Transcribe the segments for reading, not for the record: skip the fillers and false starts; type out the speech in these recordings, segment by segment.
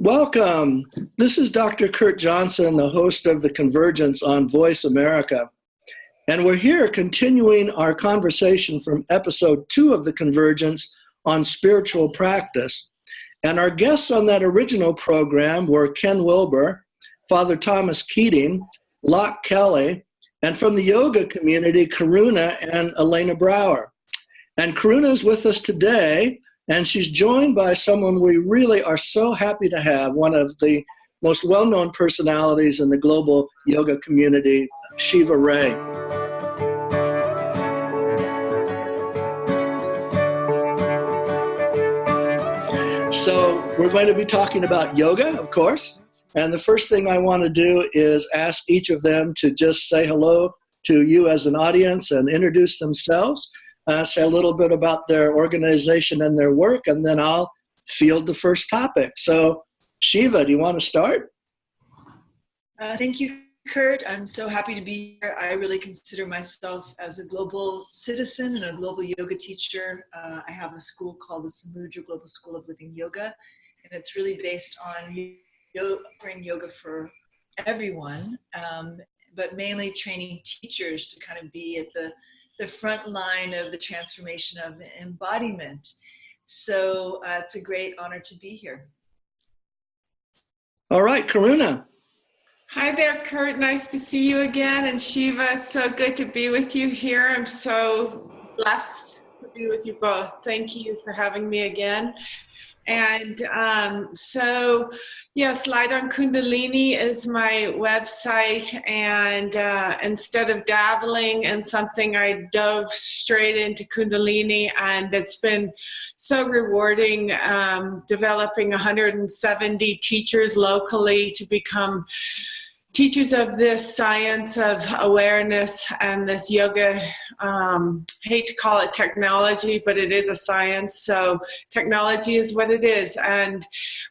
Welcome. This is Dr. Kurt Johnson, the host of The Convergence on Voice America. And we're here continuing our conversation from episode 2 of The Convergence on spiritual practice. And our guests on that original program were Ken Wilber, Father Thomas Keating, Locke Kelly, and from the yoga community, Karuna and Elena Brower. And Karuna is with us today, and she's joined by someone we really are so happy to have, one of the most well-known personalities in the global yoga community, Shiva Rea. So we're going to be talking about yoga, of course. And the first thing I want to do is ask each of them to just say hello to you as an audience and introduce themselves. Say a little bit about their organization and their work, and then I'll field the first topic. So, Shiva, do you want to start? Thank you, Kurt. I'm so happy to be here. I really consider myself as a global citizen and a global yoga teacher. I have a school called the Samudra Global School of Living Yoga, and it's really based on offering yoga for everyone, but mainly training teachers to kind of be at the front line of the transformation of the embodiment. So it's a great honor to be here. All right, Karuna. Hi there, Kurt. Nice to see you again. And Shiva, it's so good to be with you here. I'm so blessed to be with you both. Thank you for having me again. And yes, Light on Kundalini is my website, and instead of dabbling in something, I dove straight into Kundalini, and it's been so rewarding developing 170 teachers locally to become teachers of this science of awareness and this yoga. Hate to call it technology, but it is a science. So technology is what it is. And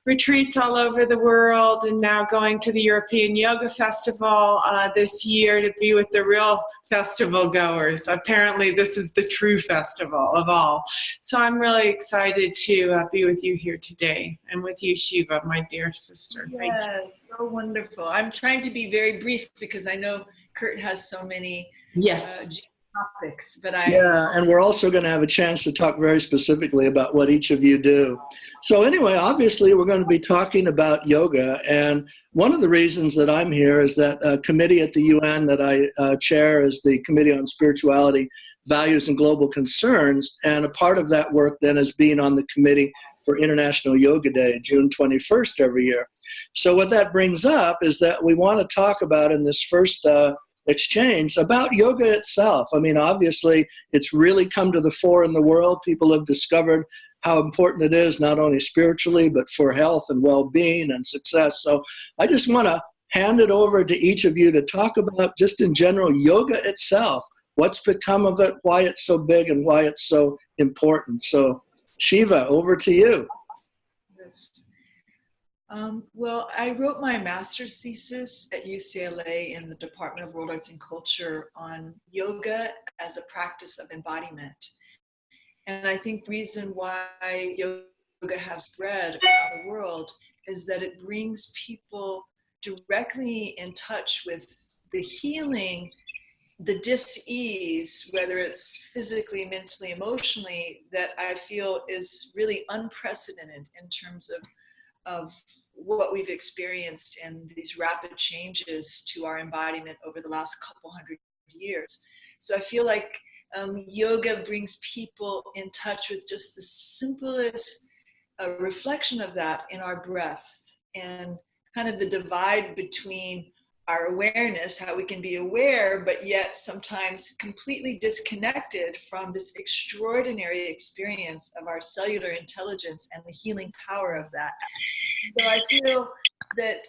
retreats all over the world, and now going to the European Yoga Festival this year to be with the real festival goers. Apparently this is the true festival of all. So I'm really excited to be with you here today, and with you, Shiva, my dear sister. Thank you. So wonderful. I'm trying to be very brief because I know Kurt has so many topics, but Yeah, and we're also going to have a chance to talk very specifically about what each of you do. So anyway, obviously we're going to be talking about yoga, and one of the reasons that I'm here is that a committee at the UN that I chair is the Committee on Spirituality, Values, and Global Concerns, and a part of that work then is being on the Committee for International Yoga Day, June 21st every year. So what that brings up is that we want to talk about in this first exchange about yoga itself. I mean, obviously, it's really come to the fore in the world. People have discovered how important it is, not only spiritually, but for health and well-being and success. So I just want to hand it over to each of you to talk about, just in general, yoga itself. What's become of it, why it's so big, and why it's so important. So, Shiva, over to you. Well, I wrote my master's thesis at UCLA in the Department of World Arts and Culture on yoga as a practice of embodiment. And I think the reason why yoga has spread around the world is that it brings people directly in touch with the healing, the dis-ease, whether it's physically, mentally, emotionally, that I feel is really unprecedented in terms of what we've experienced and these rapid changes to our embodiment over the last couple hundred years. So I feel like yoga brings people in touch with just the simplest reflection of that in our breath, and kind of the divide between our awareness, how we can be aware, but yet sometimes completely disconnected from this extraordinary experience of our cellular intelligence and the healing power of that. So I feel that,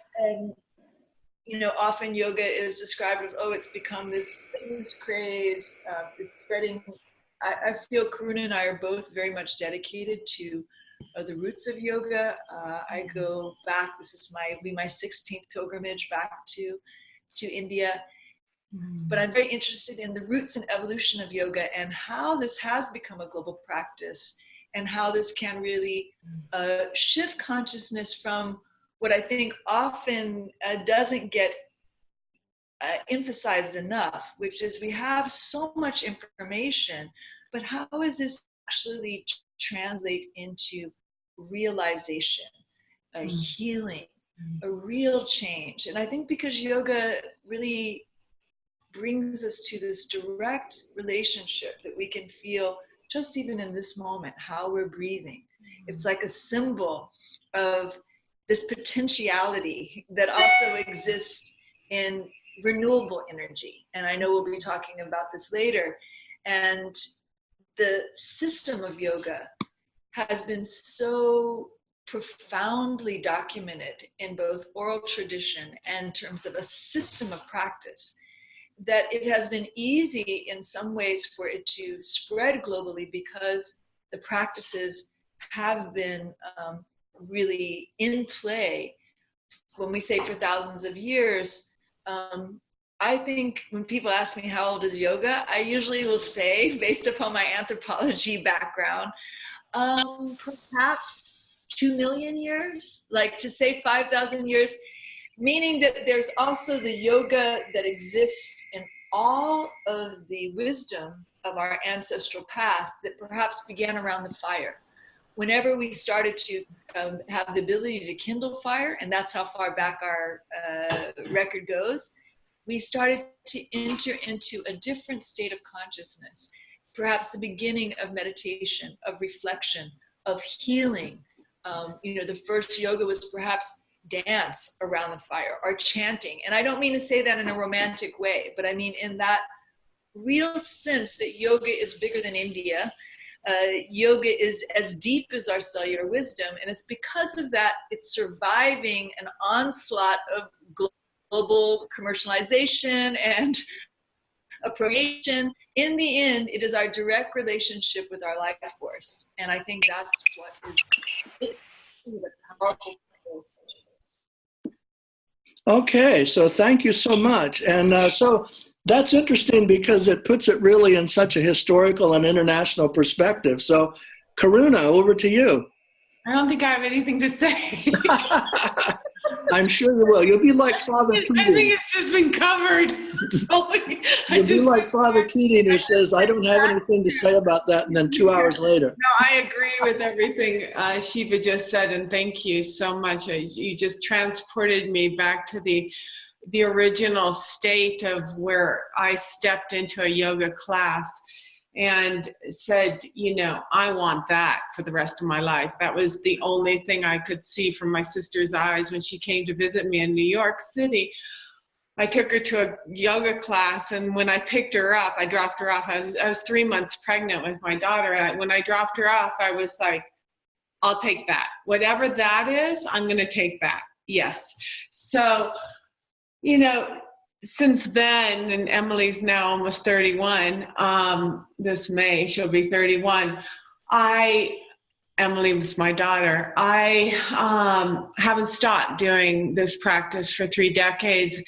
often yoga is described as, it's become this fitness craze, it's spreading. I feel Karuna and I are both very much dedicated to the roots of yoga. I go back, this will be my 16th pilgrimage back to India. But I'm very interested in the roots and evolution of yoga and how this has become a global practice, and how this can really shift consciousness from what I think often doesn't get emphasized enough, which is we have so much information, but how is this actually translate into realization, a healing, a real change? And I think because yoga really brings us to this direct relationship that we can feel just even in this moment, how we're breathing. It's like a symbol of this potentiality that also exists in renewable energy. And I know we'll be talking about this later. And the system of yoga has been so profoundly documented in both oral tradition and in terms of a system of practice that it has been easy in some ways for it to spread globally because the practices have been really in play. When we say for thousands of years, I think when people ask me how old is yoga, I usually will say, based upon my anthropology background, perhaps 2 million years, like to say 5,000 years, meaning that there's also the yoga that exists in all of the wisdom of our ancestral path that perhaps began around the fire. Whenever we started to have the ability to kindle fire, and that's how far back our record goes, we started to enter into a different state of consciousness, perhaps the beginning of meditation, of reflection, of healing. The first yoga was perhaps dance around the fire or chanting. And I don't mean to say that in a romantic way, but I mean in that real sense that yoga is bigger than India. Yoga is as deep as our cellular wisdom. And it's because of that, it's surviving an onslaught of global commercialization and appropriation. In the end, it is our direct relationship with our life force. And I think that's what is the powerful force. Okay, so thank you so much. And so that's interesting because it puts it really in such a historical and international perspective. So Karuna, over to you. I don't think I have anything to say. I'm sure you will. You'll be like Father Keating. I think it's just been covered. You'll be like Father Keating who says, I don't have anything to say about that, and then 2 hours later. No, I agree with everything Shiva just said, and thank you so much. You just transported me back to the original state of where I stepped into a yoga class and said, I want that for the rest of my life. That was the only thing I could see from my sister's eyes when she came to visit me in New York City. I took her to a yoga class, and when I picked her up, I dropped her off. I was 3 months pregnant with my daughter, and when I dropped her off, I was like, I'll take that. Whatever that is, I'm going to take that. Yes. So, since then, and Emily's now almost 31, this May, she'll be 31. Emily was my daughter. I haven't stopped doing this practice for 3 decades.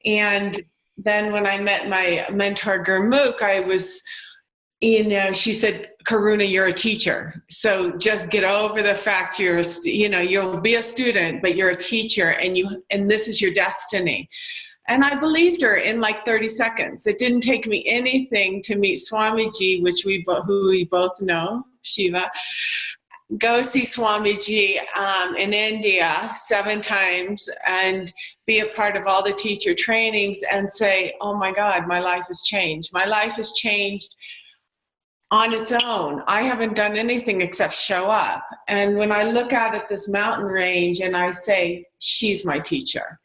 And then when I met my mentor, Gurmukh, I was, she said, Karuna, you're a teacher. So just get over the fact you'll be a student, but you're a teacher and this is your destiny. And I believed her in like 30 seconds. It didn't take me anything to meet Swamiji, who we both know, Shiva. Go see Swamiji in India 7 times and be a part of all the teacher trainings and say, oh my God, my life has changed. My life has changed on its own. I haven't done anything except show up. And when I look out at this mountain range and I say, she's my teacher.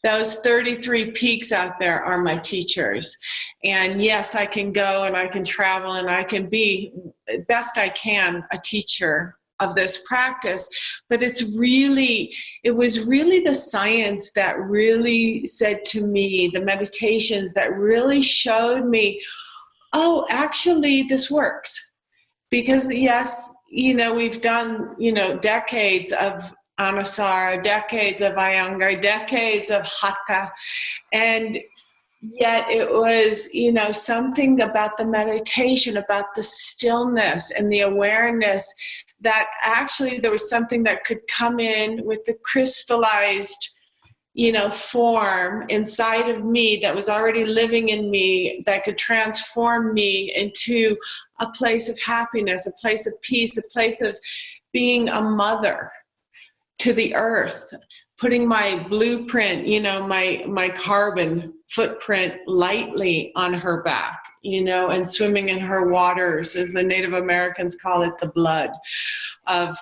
Those 33 peaks out there are my teachers. And yes, I can go and I can travel and I can be best I can a teacher of this practice, but it was really the science that really said to me, the meditations that really showed me, oh, actually this works. Because yes, we've done, decades of Anusara, decades of Iyengar, decades of Hatha, and yet it was, something about the meditation, about the stillness and the awareness that actually there was something that could come in with the crystallized, form inside of me that was already living in me, that could transform me into a place of happiness, a place of peace, a place of being a mother to the earth, putting my blueprint, my carbon footprint lightly on her back, and swimming in her waters, as the Native Americans call it, the blood of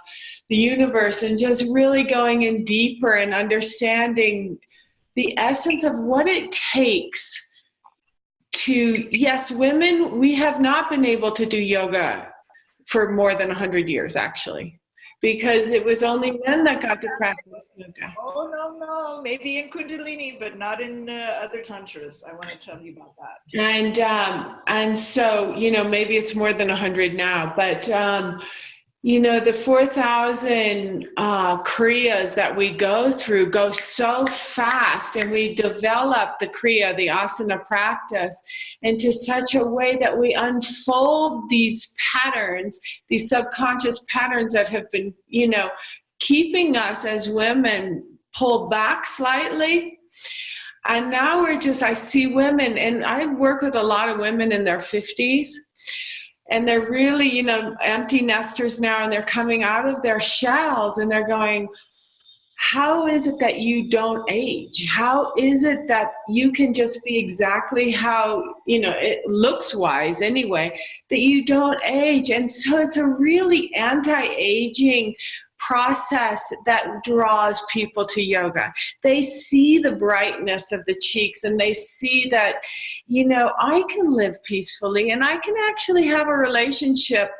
the universe, and just really going in deeper and understanding the essence of what it takes to, yes, women, we have not been able to do yoga for more than 100 years, actually, because it was only men that got to practice yoga. Oh, no, maybe in Kundalini, but not in other tantras. I want to tell you about that. And so, maybe it's more than 100 now, but, the 4,000 kriyas that we go through go so fast, and we develop the kriya, the asana practice, into such a way that we unfold these patterns, these subconscious patterns that have been, keeping us as women pulled back slightly. And now I see women, and I work with a lot of women in their 50s. And they're really, empty nesters now, and they're coming out of their shells, and they're going, how is it that you don't age? How is it that you can just be exactly how, it looks wise anyway, that you don't age? And so it's a really anti-aging process that draws people to yoga. They see the brightness of the cheeks, and they see that, I can live peacefully, and I can actually have a relationship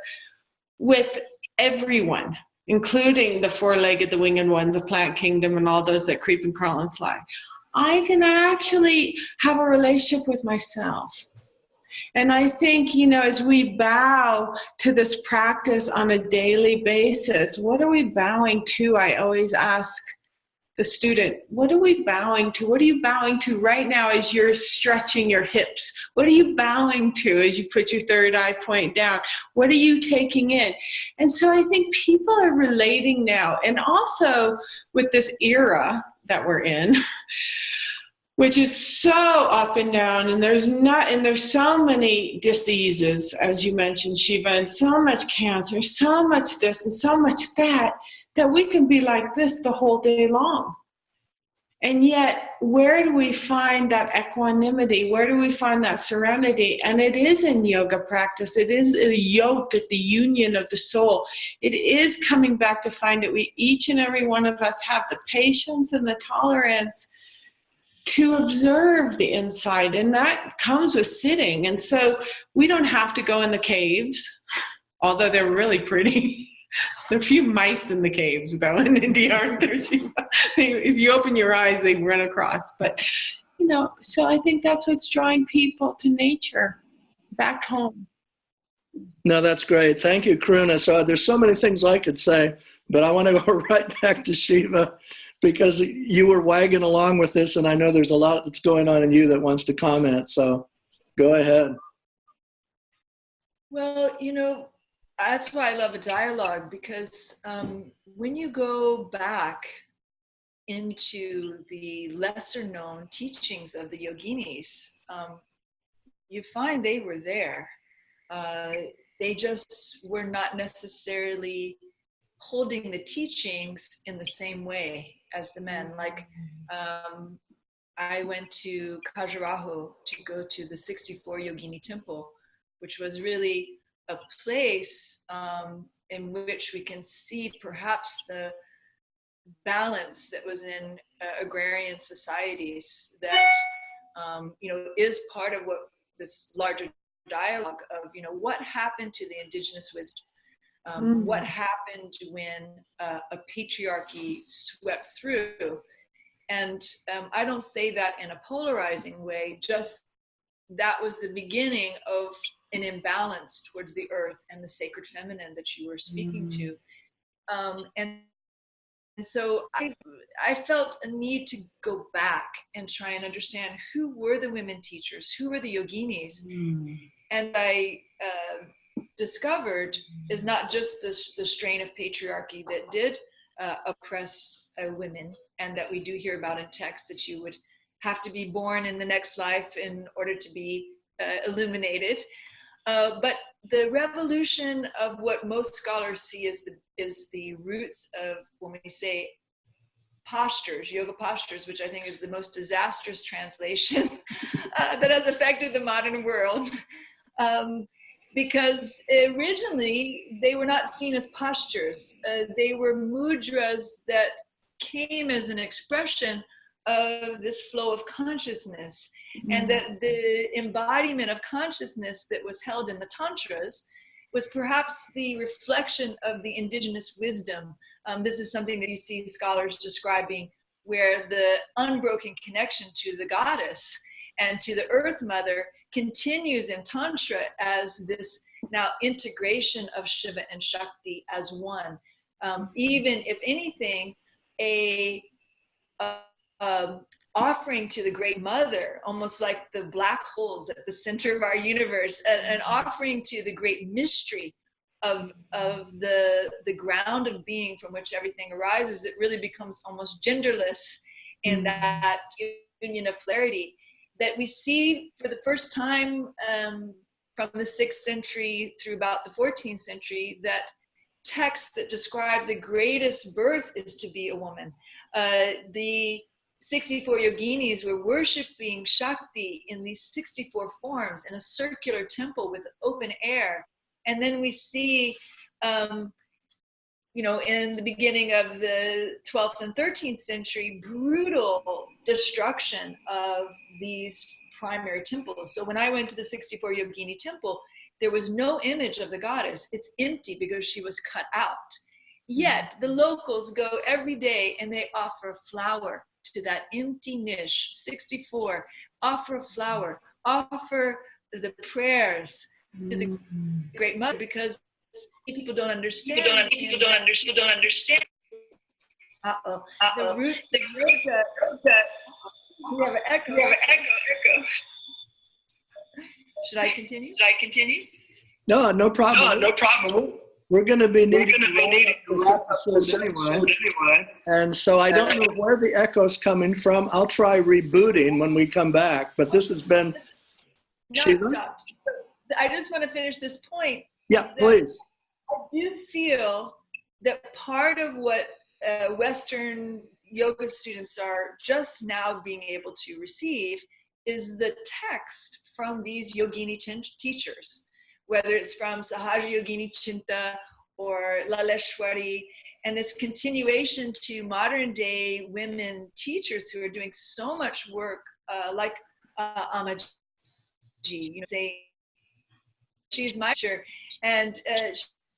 with everyone, including the four-legged, the winged ones, the plant kingdom, and all those that creep and crawl and fly. I can actually have a relationship with myself. And I think, as we bow to this practice on a daily basis, what are we bowing to? I always ask the student, what are we bowing to? What are you bowing to right now as you're stretching your hips? What are you bowing to as you put your third eye point down? What are you taking in? And so I think people are relating now, and also with this era that we're in, which is so up and down, and there's so many diseases, as you mentioned, Shiva, and so much cancer, so much this and so much that we can be like this the whole day long. And yet, where do we find that equanimity? Where do we find that serenity? And it is in yoga practice. It is the yoke at the union of the soul. It is coming back to find that each and every one of us have the patience and the tolerance to observe the inside, and that comes with sitting. And so we don't have to go in the caves, although they're really pretty. There are a few mice in the caves, though, in India, aren't there, Shiva? If you open your eyes, they run across. But, so I think that's what's drawing people to nature, back home. No, that's great. Thank you, Karuna. So there's so many things I could say, but I want to go right back to Shiva, because you were wagging along with this, and I know there's a lot that's going on in you that wants to comment. So go ahead. Well, that's why I love a dialogue, because when you go back into the lesser known teachings of the yoginis, you find they were there. They just were not necessarily holding the teachings in the same way as the men. Like, I went to Khajuraho to go to the 64 Yogini temple, which was really a place in which we can see perhaps the balance that was in agrarian societies that, is part of what this larger dialogue of, what happened to the indigenous wisdom? What happened when a patriarchy swept through? And I don't say that in a polarizing way, just that was the beginning of an imbalance towards the earth and the sacred feminine that you were speaking to. And so I felt a need to go back and try and understand who were the women teachers, who were the yoginis. And I discovered is not just the strain of patriarchy that did oppress women, and that we do hear about in text, that you would have to be born in the next life in order to be illuminated. But the revolution of what most scholars see is the roots of, when we say postures, yoga postures, which I think is the most disastrous translation that has affected the modern world. Because originally they were not seen as postures. They were mudras that came as an expression of this flow of consciousness, and that the embodiment of consciousness that was held in the tantras was perhaps the reflection of the indigenous wisdom. This is something that you see scholars describing, where the unbroken connection to the goddess and to the earth mother continues in tantra as this now integration of Shiva and Shakti as one. Even if anything, a offering to the great mother, almost like the black holes at the center of our universe, an offering to the great mystery of the ground of being from which everything arises. It really becomes almost genderless in that union of polarity that we see for the first time from the 6th century through about the 14th century, that texts that describe the greatest birth is to be a woman. The 64 yoginis were worshiping Shakti in these 64 forms in a circular temple with open air. And then we see, in the beginning of the 12th and 13th century, brutal destruction of these primary temples. So when I went to the 64 yogini temple, there was no image of the goddess. It's empty because she was cut out. Yet the locals go every day and they offer flower to that empty niche, 64, offer a flower, offer the prayers to the great mother, because people don't understand. People don't understand. Uh-oh. The roots, we have an echo. Should I continue? No problem. No problem. We're going to be needing this episode anyway. And so I don't know where the echo's coming from. I'll try rebooting when we come back. But this has been... No, stop. I just want to finish this point. Yeah, please. I do feel that part of what Western yoga students are just now being able to receive is the text from these yogini teachers, whether it's from Sahaja Yogini Chinta or Laleshwari, and this continuation to modern day women teachers who are doing so much work, like Amaji, saying, she's my teacher, and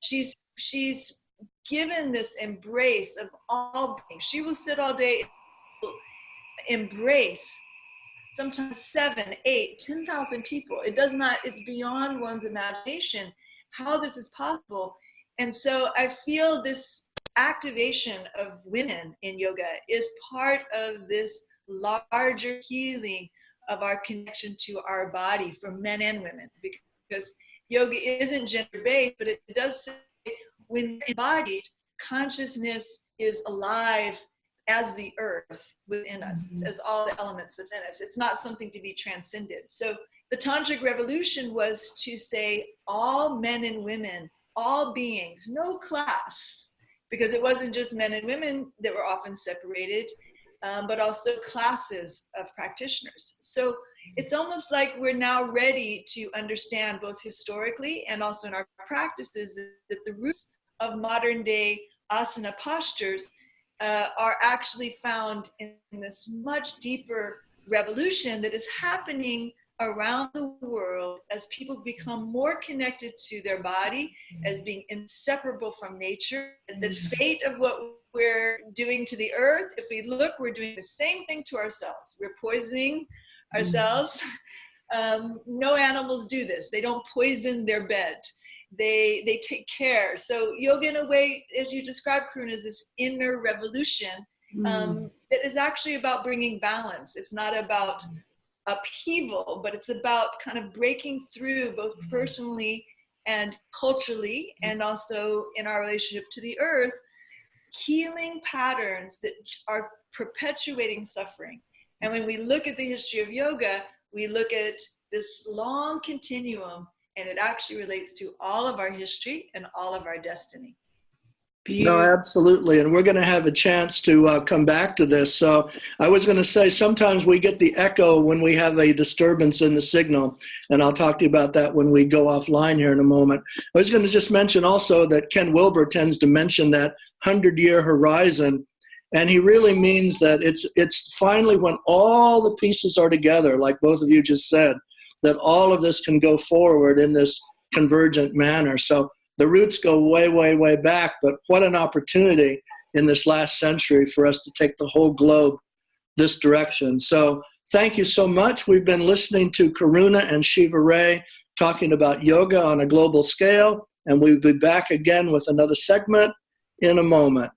she's given this embrace of all beings. She will sit all day, embrace sometimes 7, 8, 10,000 people. It does not, it's beyond one's imagination how this is possible. And so I feel this activation of women in yoga is part of this larger healing of our connection to our body for men and women, because yoga isn't gender-based, but it does say when embodied, consciousness is alive as the earth within us, as all the elements within us. It's not something to be transcended. So the Tantric revolution was to say all men and women, all beings, no class, because it wasn't just men and women that were often separated, but also classes of practitioners. So it's almost like we're now ready to understand, both historically and also in our practices, that the roots of modern day asana postures are actually found in this much deeper revolution that is happening around the world as people become more connected to their body as being inseparable from nature. And the fate of what we're doing to the earth, if we look, we're doing the same thing to ourselves. We're poisoning ourselves. No animals do this. They don't poison their bed. They take care. So yoga, in a way, as you described, Karuna, is this inner revolution that is actually about bringing balance. It's not about upheaval, but it's about kind of breaking through both personally and culturally, and also in our relationship to the earth, healing patterns that are perpetuating suffering. And when we look at the history of yoga, we look at this long continuum, and it actually relates to all of our history and all of our destiny. No, absolutely. And we're going to have a chance to come back to this. So I was going to say, sometimes we get the echo when we have a disturbance in the signal. And I'll talk to you about that when we go offline here in a moment. I was going to just mention also that Ken Wilber tends to mention that 100-year horizon. And he really means that it's finally when all the pieces are together, like both of you just said, that all of this can go forward in this convergent manner. So the roots go way, way, way back, but what an opportunity in this last century for us to take the whole globe this direction. So thank you so much. We've been listening to Karuna and Shiva Rea talking about yoga on a global scale, and we'll be back again with another segment in a moment.